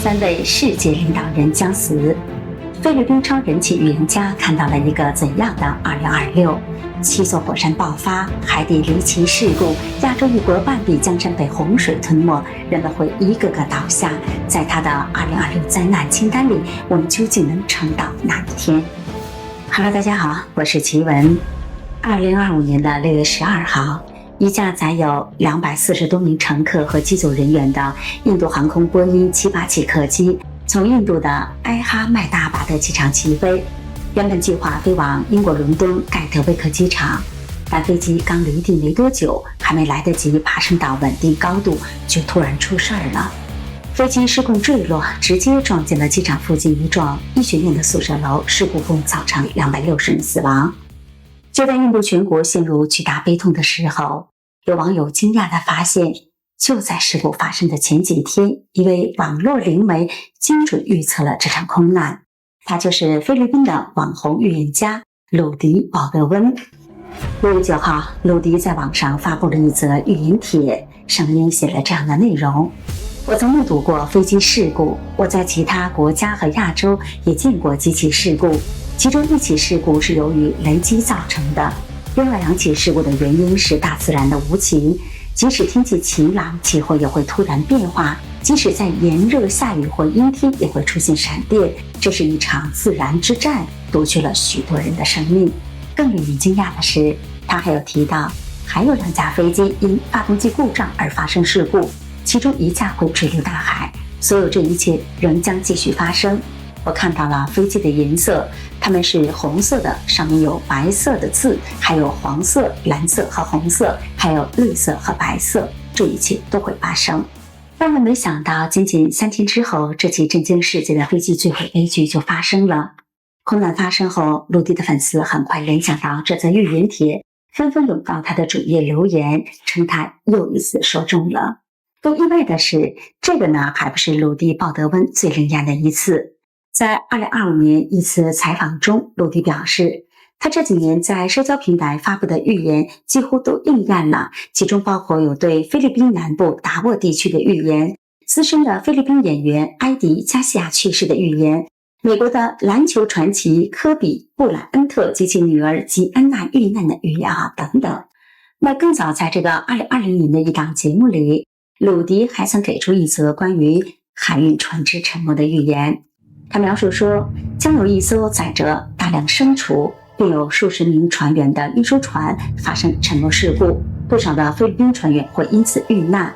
3位世界领导人将死。菲律宾超人气预言家看到了一个怎样的2026？7座火山爆发，海底离奇事故，亚洲一国半壁江山被洪水吞没，人们会一个个倒下。在他的2026灾难清单里，我们究竟能撑到哪一天？Hello， 大家好，我是奇文。2025年的6月12号，一架载有240多名乘客和机组人员的印度航空波音787客机从印度的埃哈迈达巴德机场起飞，原本计划飞往英国伦敦盖特威克机场，但飞机刚离地没多久，还没来得及爬升到稳定高度，就突然出事儿了。飞机失控坠落，直接撞进了机场附近一幢医学院的宿舍楼，事故共造成260人死亡。就在印度全国陷入巨大悲痛的时候，有网友惊讶地发现，就在事故发生的前几天，一位网络灵媒精准预测了这场空难。他就是菲律宾的网红预言家鲁迪·保德温。6月9号，鲁迪在网上发布了一则预言帖，上面写了这样的内容：我曾目睹过飞机事故，我在其他国家和亚洲也见过几起事故，其中一起事故是由于雷击造成的，另外2起事故的原因是大自然的无情，即使天气晴朗，气候也会突然变化，即使在炎热、下雨或阴天也会出现闪电，这是一场自然之战，夺去了许多人的生命。更令人惊讶的是，他还有提到还有2架飞机因发动机故障而发生事故，其中1架会坠入大海，所有这一切仍将继续发生。我看到了飞机的颜色，它们是红色的，上面有白色的字，还有黄色、蓝色和红色，还有绿色和白色，这一切都会发生。万万没想到，仅仅3天之后，这起震惊世界的飞机坠毁悲剧就发生了。空难发生后，鲁迪的粉丝很快联想到这则预言帖，纷纷涌到他的主页留言，称他又一次说中了。更意外的是，这个呢还不是鲁迪·鲍德温最灵验的一次。在2025年一次采访中，鲁迪表示，他这几年在社交平台发布的预言几乎都应验了，其中包括有对菲律宾南部达沃地区的预言，资深的菲律宾演员埃迪·加西亚去世的预言，美国的篮球传奇科比·布莱恩特及其女儿吉安娜遇难的预言等等。那更早在这个2020年的一档节目里，鲁迪还曾给出一则关于海运船只沉没的预言。他描述说，将有一艘载着大量牲畜并有数十名船员的运输船发生沉没事故，不少的菲律宾船员会因此遇难。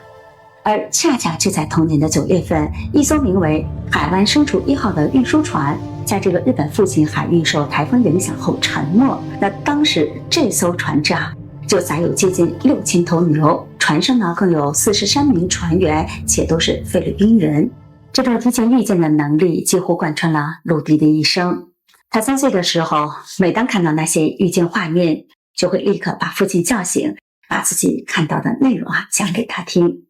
而恰恰就在同年的9月份，一艘名为海湾牲畜1号的运输船在这个日本附近海域受台风影响后沉没。那当时这艘船只就载有接近6000头牛，船上呢更有43名船员，且都是菲律宾人。这种提前预见的能力几乎贯穿了鲁迪的一生。他3岁的时候，每当看到那些预见画面，就会立刻把父亲叫醒，把自己看到的内容讲给他听。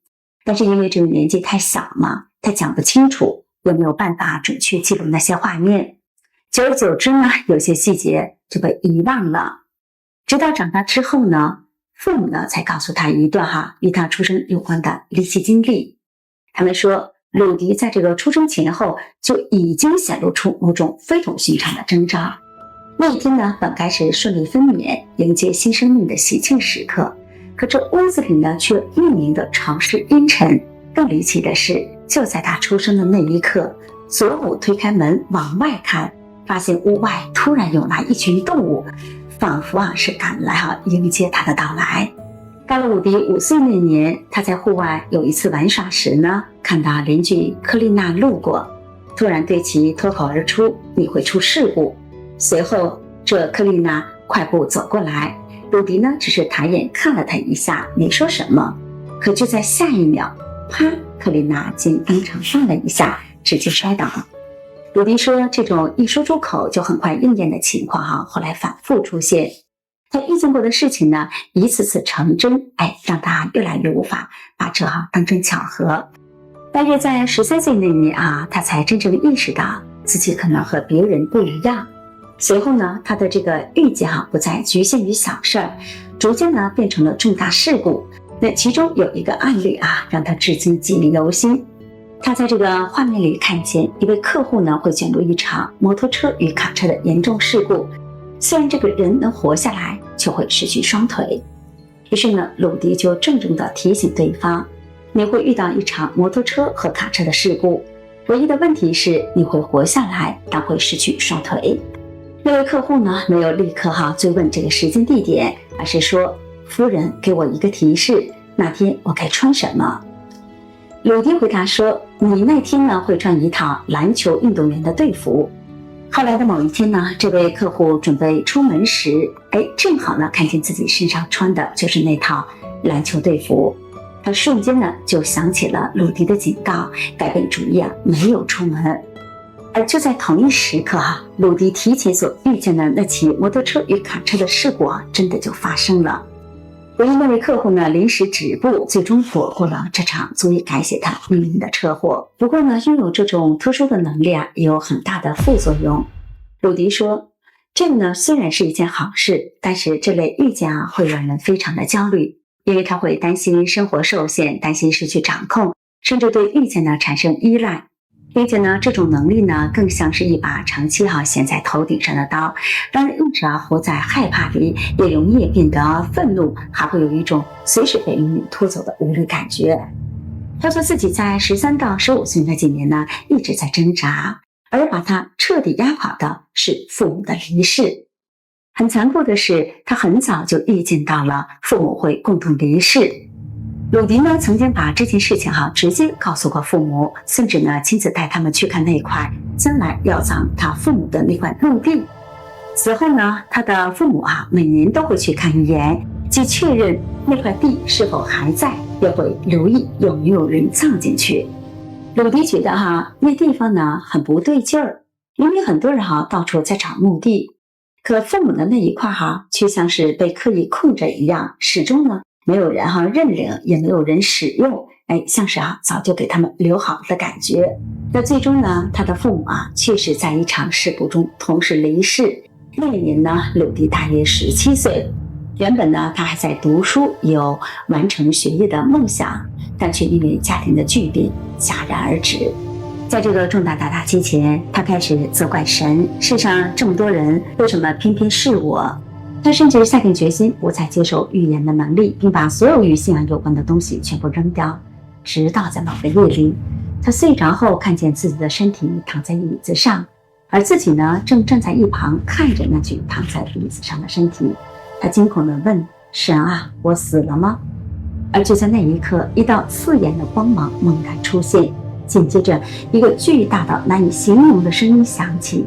但是因为这个年纪太小嘛，他讲不清楚，也没有办法准确记录那些画面。久而久之呢，有些细节就被遗忘了。直到长大之后呢，父母呢才告诉他一段与他出生有关的离奇经历。他们说，鲁迪在这个出生前后就已经显露出某种非同寻常的征兆。那一天呢，本该是顺利分娩、迎接新生命的喜庆时刻，可这屋子里呢却莫名的潮湿阴沉。更离奇的是，就在他出生的那一刻，左母推开门往外看，发现屋外突然有那一群动物，仿佛是赶来迎接他的到来。到了鲁迪5岁那年，他在户外有一次玩耍时呢，看到邻居克丽娜路过，突然对其脱口而出：“你会出事故。”随后这克丽娜快步走过来，鲁迪呢只是抬眼看了他一下，没说什么。可就在下一秒，啪，克丽娜竟当场绊了一下，直接摔倒。鲁迪说，这种一说出口就很快应验的情况后来反复出现。他遇见过的事情呢，一次次成真，让他越来越无法把这当成巧合。大约在13岁那年他才真正意识到自己可能和别人不一样。随后呢，他的这个预见不再局限于小事儿，逐渐呢变成了重大事故。那其中有一个案例让他至今记忆犹新。他在这个画面里看见一位客户呢会卷入一场摩托车与卡车的严重事故，虽然这个人能活下来，却会失去双腿。于是呢，鲁迪就郑重地提醒对方，你会遇到一场摩托车和卡车的事故，唯一的问题是你会活下来，但会失去双腿。那位客户呢没有立刻追问这个时间地点，而是说，夫人给我一个提示，那天我该穿什么？鲁迪回答说，你那天呢会穿一套篮球运动员的队服。后来的某一天呢，这位客户准备出门时，正好呢看见自己身上穿的就是那套篮球队服，他瞬间呢就想起了鲁迪的警告，改变主意没有出门。而就在同一时刻鲁迪提前所预见的那起摩托车与卡车的事故真的就发生了。唯一那位客户呢临时止步，最终躲过了这场足以改写他命运的车祸。不过呢，拥有这种特殊的能力也有很大的副作用。鲁迪说，这个呢虽然是一件好事，但是这类预见会让人非常的焦虑，因为他会担心生活受限，担心失去掌控，甚至对预见呢产生依赖。并且呢，这种能力呢，更像是一把长期衔在头顶上的刀，让人一直活在害怕里，也容易变得愤怒，还会有一种随时被命运拖走的无力感觉。他说自己在13到15岁那几年呢，一直在挣扎，而把他彻底压垮的是父母的离世。很残酷的是，他很早就预见到了父母会共同离世。鲁迪呢曾经把这件事情直接告诉过父母，甚至呢亲自带他们去看那块将来要葬他父母的那块墓地。此后呢，他的父母每年都会去看一眼，既确认那块地是否还在，也会留意有没有人葬进去。鲁迪觉得那地方呢很不对劲儿，因为很多人到处在找墓地，可父母的那一块却像是被刻意控制一样，始终呢没有人认领，也没有人使用，像是早就给他们留好的感觉。那最终呢，他的父母确实在一场事故中同时离世。那一年呢，鲁迪大约17岁。原本呢，他还在读书，有完成学业的梦想，但却因为家庭的巨变戛然而止。在这个重大打击前，他开始责怪神，世上这么多人，为什么偏偏是我？他甚至下定决心不再接受预言的能力，并把所有与信仰有关的东西全部扔掉。直到在某个夜里，他睡着后看见自己的身体躺在椅子上，而自己呢正站在一旁看着那具躺在椅子上的身体。他惊恐地问，神我死了吗？而就在那一刻，一道刺眼的光芒猛然出现，紧接着一个巨大的难以形容的声音响起。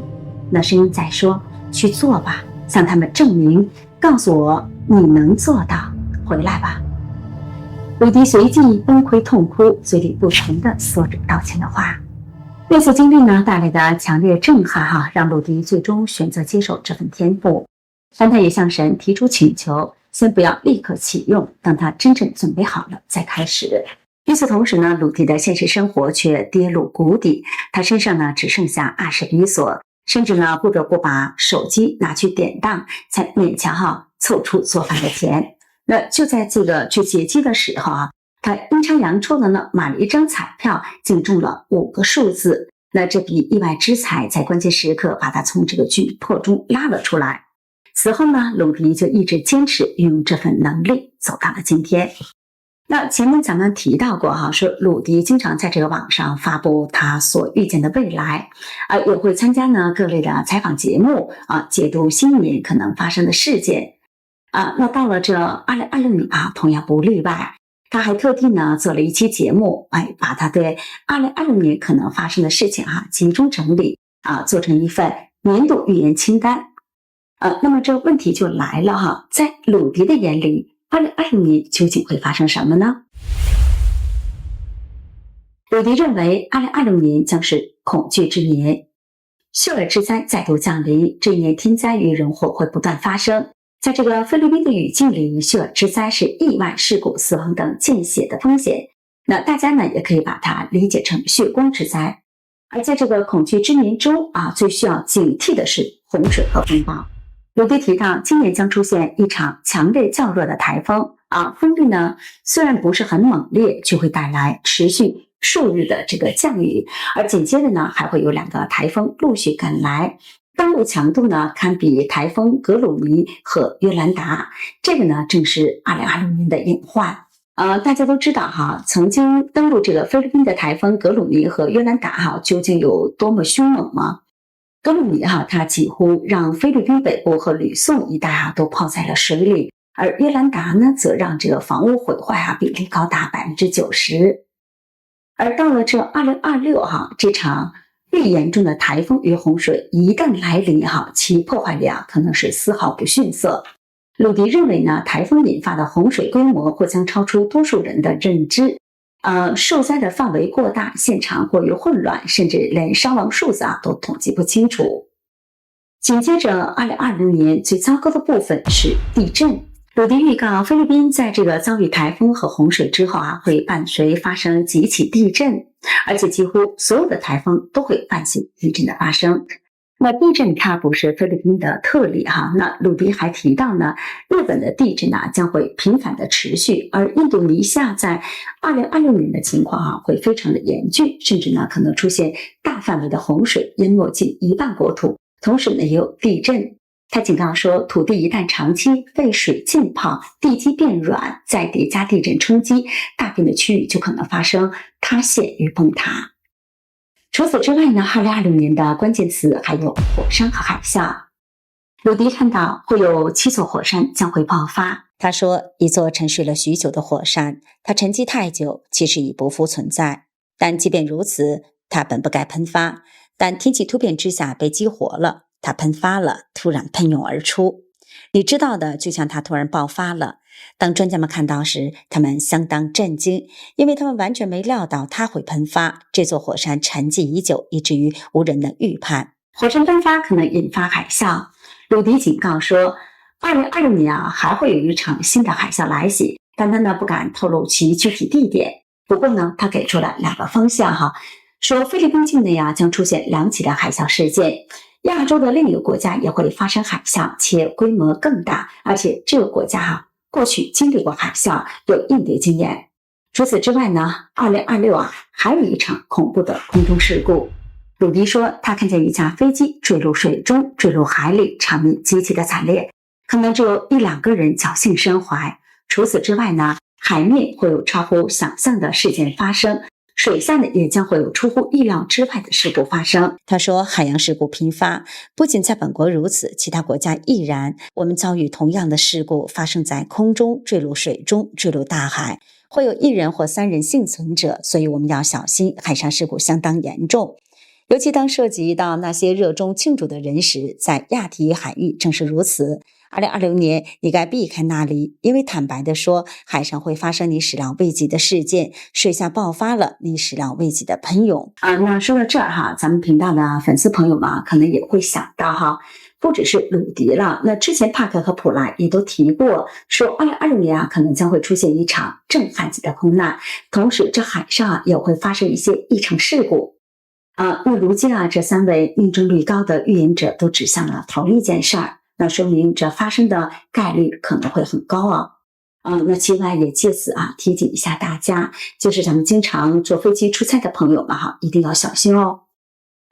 那声音在说，去做吧，向他们证明，告诉我你能做到，回来吧。鲁迪随即崩溃痛哭，嘴里不停地说着道歉的话。那次经历呢带来的强烈震撼让鲁迪最终选择接受这份天赋，但他也向神提出请求，先不要立刻启用，等他真正准备好了再开始。与此同时呢，鲁迪的现实生活却跌入谷底，他身上呢只剩下20比索，甚至呢不得不把手机拿去典当，才勉强凑出做饭的钱。那就在这个去解机的时候他阴差阳错的呢买了一张彩票，竟中了5个数字。那这笔意外之财在关键时刻把他从这个窘迫中拉了出来。此后呢，鲁迪就一直坚持运用这份能力，走到了今天。那前面咱们提到过说鲁迪经常在这个网上发布他所预见的未来，也会参加呢各类的采访节目解读新年可能发生的事件。那到了这2026年同样不例外，他还特地呢做了一期节目，把他对2026年可能发生的事情集中整理做成一份年度预言清单。那么这个问题就来了在鲁迪的眼里，2026年究竟会发生什么呢？鲁迪认为2026年将是恐惧之年，秀尔之灾再度降临，这一年天灾与人祸会不断发生。在这个菲律宾的语境里，秀尔之灾是意外、事故、死亡等见血的风险，那大家呢也可以把它理解成血光之灾。而在这个恐惧之年中最需要警惕的是洪水和风暴。鲁迪提到，今年将出现一场强烈较弱的台风风力呢虽然不是很猛烈，却会带来持续数日的这个降雨，而紧接着呢，还会有2个台风陆续赶来，登陆强度呢堪比台风格鲁尼和约兰达，这个呢正是2026年的隐患。大家都知道哈，曾经登陆这个菲律宾的台风格鲁尼和约兰达哈，究竟有多么凶猛吗？格鲁尼哈，它几乎让菲律宾北部和吕宋一带都泡在了水里，而约兰达呢，则让这个房屋毁坏比例高达90%。而到了这2026这场最严重的台风与洪水一旦来临其破坏力可能是丝毫不逊色。鲁迪认为呢，台风引发的洪水规模或将超出多数人的认知，受灾的范围过大，现场过于混乱，甚至连伤亡数字都统计不清楚。紧接着2020年最糟糕的部分是地震。鲁迪预告菲律宾在这个遭遇台风和洪水之后会伴随发生几起地震，而且几乎所有的台风都会伴随地震的发生。那地震它不是菲律宾的特例那鲁迪还提到呢，日本的地震将会频繁的持续，而印度尼西亚在2026年的情况会非常的严峻，甚至呢可能出现大范围的洪水，淹没近一半国土，同时呢也有地震。他警告说，土地一旦长期被水浸泡，地基变软，再叠加地震冲击，大片的区域就可能发生塌陷与崩塌。除此之外呢，2026年的关键词还有火山和海啸。鲁迪看到会有7座火山将会爆发。他说，一座沉睡了许久的火山，它沉寂太久，其实已不复存在。但即便如此，它本不该喷发，但天气突变之下被激活了，它喷发了，突然喷涌而出。你知道的，就像它突然爆发了。当专家们看到时，他们相当震惊，因为他们完全没料到它会喷发。这座火山沉寂已久，以至于无人能预判。火山喷发可能引发海啸。鲁迪警告说，2026年还会有一场新的海啸来袭，但他呢不敢透露其具体地点。不过呢，他给出了2个方向说菲律宾境内将出现2起的海啸事件。亚洲的另一个国家也会发生海啸，且规模更大，而且这个国家过去经历过海啸，有应对经验。除此之外呢，2026还有一场恐怖的空中事故。鲁迪说，他看见一架飞机坠入水中，坠入海里，场面极其的惨烈，可能只有1-2个人侥幸身怀。除此之外呢，海面会有超乎想象的事件发生，水下呢也将会有出乎意料之外的事故发生。他说，海洋事故频发，不仅在本国如此，其他国家亦然。我们遭遇同样的事故，发生在空中，坠入水中，坠入大海，会有1人或3人幸存者，所以我们要小心，海上事故相当严重。尤其当涉及到那些热衷庆祝的人时，在亚提海域正是如此。2026年你该避开那里，因为坦白地说，海上会发生你始料未及的事件，水下爆发了你始料未及的喷涌。那说到这儿咱们频道的粉丝朋友们可能也会想到不只是鲁迪了，那之前帕克和普莱也都提过，说2026年可能将会出现一场震撼级的空难，同时这海上也会发生一些异常事故。那如今这3位命中率高的预言者都指向了同一件事儿，那说明这发生的概率可能会很高那期外也借此提醒一下大家，就是咱们经常坐飞机出差的朋友们一定要小心哦。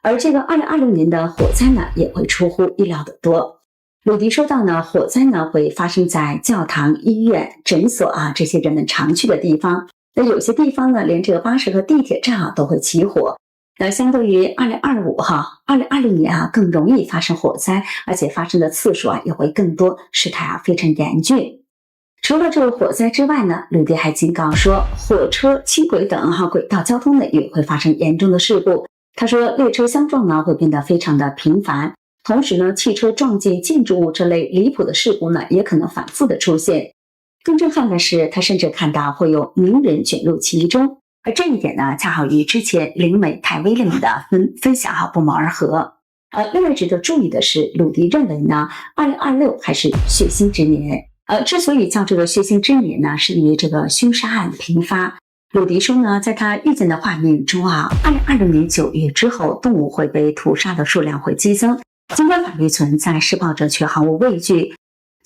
而这个2026年的火灾呢，也会出乎意料的多。鲁迪说到呢，火灾呢会发生在教堂、医院、诊所这些人们常去的地方。那有些地方呢，连这个巴士和地铁站都会起火。那相对于2025 2020年更容易发生火灾，而且发生的次数也会更多，事态非常严峻。除了这个火灾之外呢，鲁迪还警告说，火车、轻轨等轨道交通呢也会发生严重的事故。他说，列车相撞呢会变得非常的频繁，同时呢，汽车撞击建筑物这类离谱的事故呢也可能反复的出现。更震撼的是，他甚至看到会有名人卷入其中。而这一点呢，恰好与之前灵美泰威廉的分享不谋而合。另外值得注意的是，鲁迪认为呢，2026还是血腥之年。之所以叫这个血腥之年呢，是因为这个凶杀案频发。鲁迪说呢，在他预见的画面中2026年9月之后，动物会被屠杀的数量会激增，尽管法律存在，施暴者却毫无畏惧。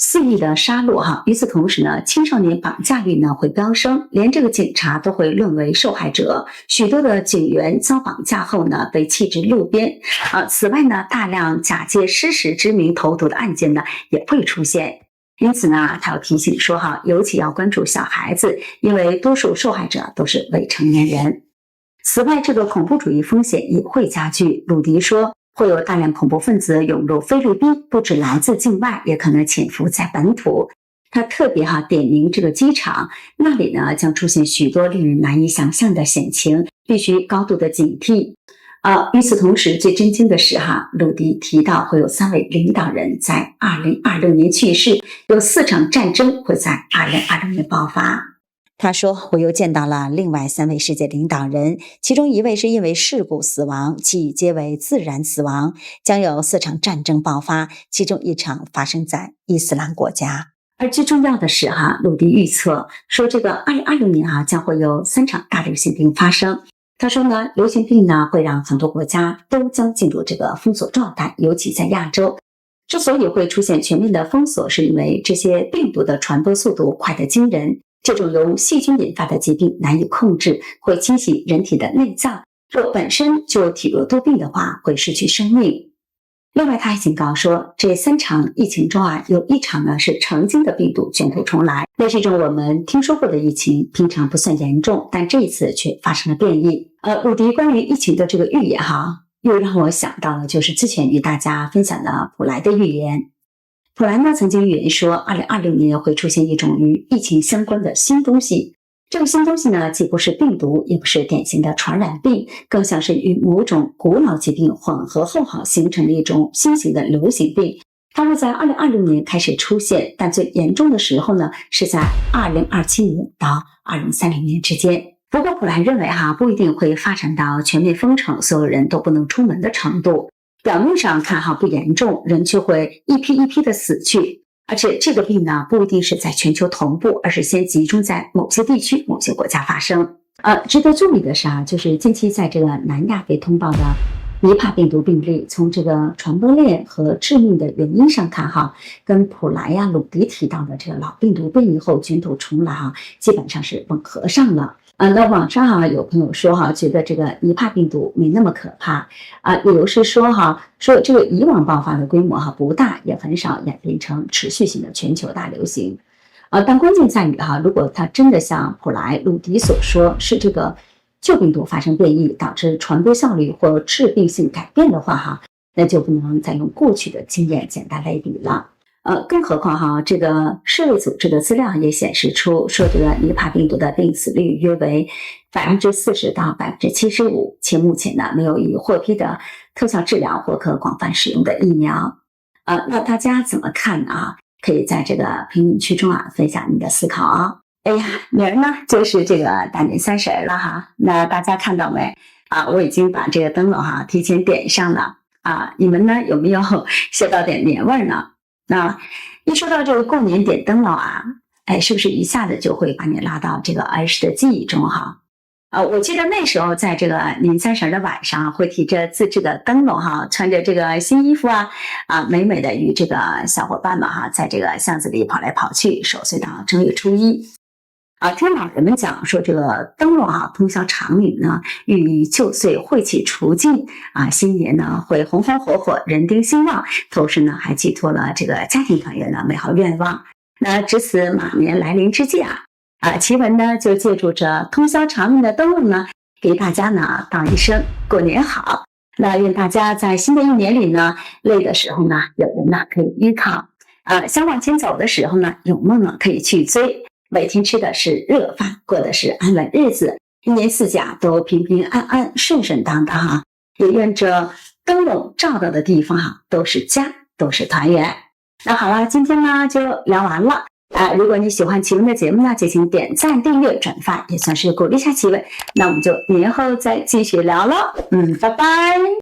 肆意的杀戮哈。与此同时呢，青少年绑架率呢会飙升，连这个警察都会沦为受害者。许多的警员遭绑架后呢，被弃置路边。此外呢，大量假借失实之名投毒的案件呢也会出现。因此呢，他要提醒说哈，尤其要关注小孩子，因为多数受害者都是未成年人。此外，这个恐怖主义风险也会加剧。鲁迪说，会有大量恐怖分子涌入菲律宾，不止来自境外，也可能潜伏在本土。他特别点名这个机场，那里呢将出现许多令人难以想象的险情，必须高度的警惕。与此同时，最震惊的是鲁迪提到会有3位领导人在2026年去世，有4场战争会在2026年爆发。他说，我又见到了另外3位世界领导人，其中1位是因为事故死亡，其余皆为自然死亡。将有4场战争爆发，其中1场发生在伊斯兰国家。而最重要的是鲁迪预测说，这个2026年将会有3场大流行病发生。他说呢，流行病呢会让很多国家都将进入这个封锁状态，尤其在亚洲。之所以会出现全面的封锁，是因为这些病毒的传播速度快得惊人。这种由细菌引发的疾病难以控制，会侵袭人体的内脏。若本身就体弱多病的话，会失去生命。另外，他还警告说，这3场疫情中有1场呢是曾经的病毒卷土重来，那是一种我们听说过的疫情，平常不算严重，但这一次却发生了变异。鲁迪关于疫情的这个预言又让我想到了就是之前与大家分享的普莱的预言。普莱呢曾经预言说，2026年会出现一种与疫情相关的新东西。这个新东西呢，既不是病毒，也不是典型的传染病，更像是与某种古老疾病混合后形成的一种新型的流行病。它会在2026年开始出现，但最严重的时候呢，是在2027年到2030年之间。不过普莱认为不一定会发展到全面封城，所有人都不能出门的程度。表面上看不严重，人却会一批一批的死去。而且这个病呢，不一定是在全球同步，而是先集中在某些地区、某些国家发生。值得注意的是就是近期在这个南亚被通报的尼帕病毒病例，从这个传播链和致命的原因上看跟普莱鲁迪提到的这个老病毒变异后卷土重来基本上是吻合上了。那网上有朋友说觉得这个尼帕病毒没那么可怕理由是说说这个以往爆发的规模不大，也很少演变成持续性的全球大流行但关键在于如果它真的像普莱鲁迪所说是这个旧病毒发生变异，导致传播效率或致病性改变的话那就不能再用过去的经验简单类比了。更何况这个世卫组织的资料也显示出说，这个尼帕病毒的病死率约为40%到75%，且目前呢没有已获批的特效治疗或可广泛使用的疫苗。那大家怎么看可以在这个评论区中分享你的思考哎呀，明儿呢就是这个大年30了那大家看到没我已经把这个灯笼提前点上了你们呢有没有嗅到点年味呢？那一说到这个过年点灯笼是不是一下子就会把你拉到这个儿时的记忆中我记得那时候在这个年30的晚上，会提着自制的灯笼穿着这个新衣服美美的与这个小伙伴们在这个巷子里跑来跑去，守岁到正月初一听老人们讲说，这个灯笼通宵长鸣呢，寓意旧岁晦气除尽新年呢会红红火火，人丁兴旺，同时呢还寄托了这个家庭团圆的美好愿望。那值此马年来临之际奇闻呢就借助着通宵长鸣的灯笼呢，给大家呢道一声过年好。那愿大家在新的一年里呢，累的时候呢有人呢可以依靠想往前走的时候呢，有梦呢可以去追。每天吃的是热饭，过的是安稳日子，一年四季都平平安安、顺顺当当也愿这灯笼照到的地方都是家，都是团圆。那好了，今天呢就聊完了如果你喜欢奇闻的节目呢，就请点赞、订阅、转发，也算是鼓励一下奇闻。那我们就年后再继续聊了，拜拜。